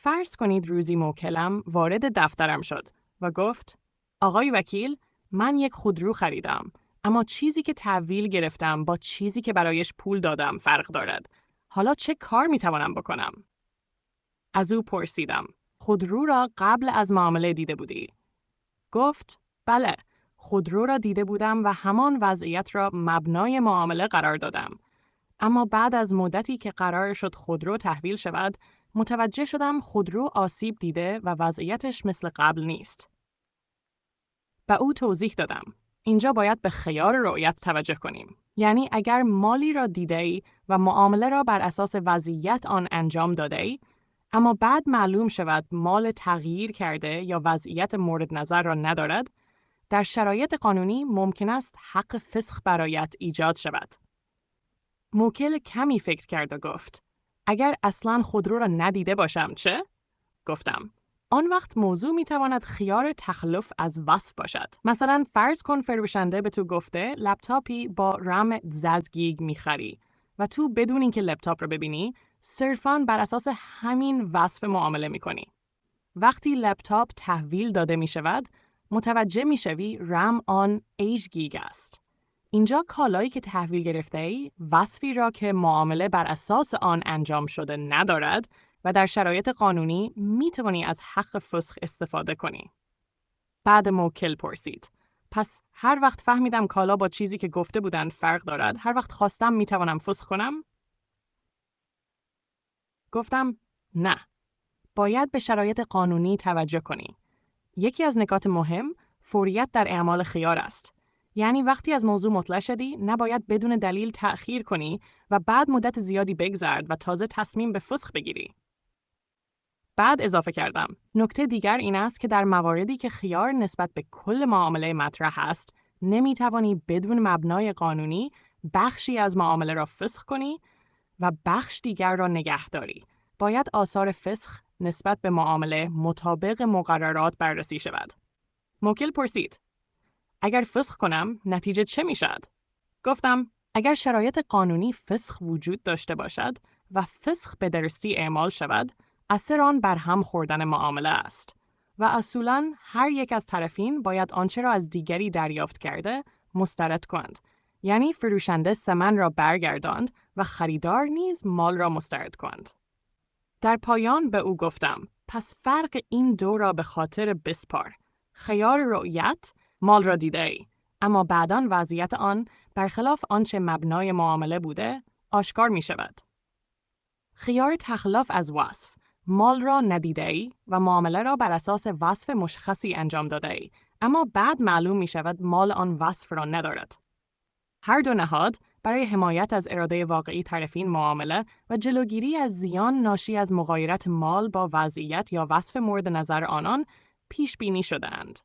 فرض کنید روزی موکلم وارد دفترم شد و گفت آقای وکیل، من یک خودرو خریدم، اما چیزی که تحویل گرفتم با چیزی که برایش پول دادم فرق دارد. حالا چه کار میتوانم بکنم؟ از او پرسیدم خودرو را قبل از معامله دیده بودی؟ گفت بله، خودرو را دیده بودم و همان وضعیت را مبنای معامله قرار دادم. اما بعد از مدتی که قرار شد خودرو تحویل شود، متوجه شدم خودرو آسیب دیده و وضعیتش مثل قبل نیست. به او توضیح دادم. اینجا باید به خیار رؤیت توجه کنیم. یعنی اگر مالی را دیده‌ای و معامله را بر اساس وضعیت آن انجام داده‌ای، اما بعد معلوم شود مال تغییر کرده یا وضعیت مورد نظر را ندارد، در شرایط قانونی ممکن است حق فسخ برایت ایجاد شود. موکل کمی فکر کرد و گفت اگر اصلاً خودرو را ندیده باشم چه؟ گفتم آن وقت موضوع میتواند خیار تخلف از وصف باشد. مثلا فرض کن فروشنده به تو گفته لپتاپی با رم 16 گیگ میخری و تو بدون اینکه لپتاپ رو ببینی صرفاً بر اساس همین وصف معامله میکنی. وقتی لپتاپ تحویل داده میشود متوجه میشوی رم آن 8 گیگ است. اینجا کالایی که تحویل گرفته‌ای وصفی را که معامله بر اساس آن انجام شده ندارد و در شرایط قانونی میتوانی از حق فسخ استفاده کنی. بعد موکل پرسید پس هر وقت فهمیدم کالا با چیزی که گفته بودن فرق دارد، هر وقت خواستم میتوانم فسخ کنم؟ گفتم نه. باید به شرایط قانونی توجه کنی. یکی از نکات مهم فوریت در اعمال خیار است. یعنی وقتی از موضوع مطلع شدی نباید بدون دلیل تأخیر کنی و بعد مدت زیادی بگذرد و تازه تصمیم به فسخ بگیری. بعد اضافه کردم نکته دیگر این است که در مواردی که خیار نسبت به کل معامله مطرح است نمیتوانی بدون مبنای قانونی بخشی از معامله را فسخ کنی و بخش دیگر را نگه داری. باید آثار فسخ نسبت به معامله مطابق مقررات بررسی شود. موکل پرسید اگر فسخ کنم نتیجه چه میشد؟ گفتم اگر شرایط قانونی فسخ وجود داشته باشد و فسخ به درستی اعمال شود، اثر آن بر هم خوردن معامله است و اصولاً هر یک از طرفین باید آنچه را از دیگری دریافت کرده مسترد کنند. یعنی فروشنده ثمن را برگرداند و خریدار نیز مال را مسترد کند. در پایان به او گفتم پس فرق این دو را به خاطر بسپار. خیار رؤیت مال را دیده ای، اما بعداً وضعیت آن برخلاف آنچه مبنای معامله بوده آشکار می شود. خیار تخلف از وصف مال را ندیده ای و معامله را بر اساس وصف مشخصی انجام داده ای، اما بعد معلوم می شود مال آن وصف را ندارد. هر دو نهاد برای حمایت از اراده واقعی طرفین معامله و جلوگیری از زیان ناشی از مغایرت مال با وضعیت یا وصف مورد نظر آنان پیش بینی شده‌اند.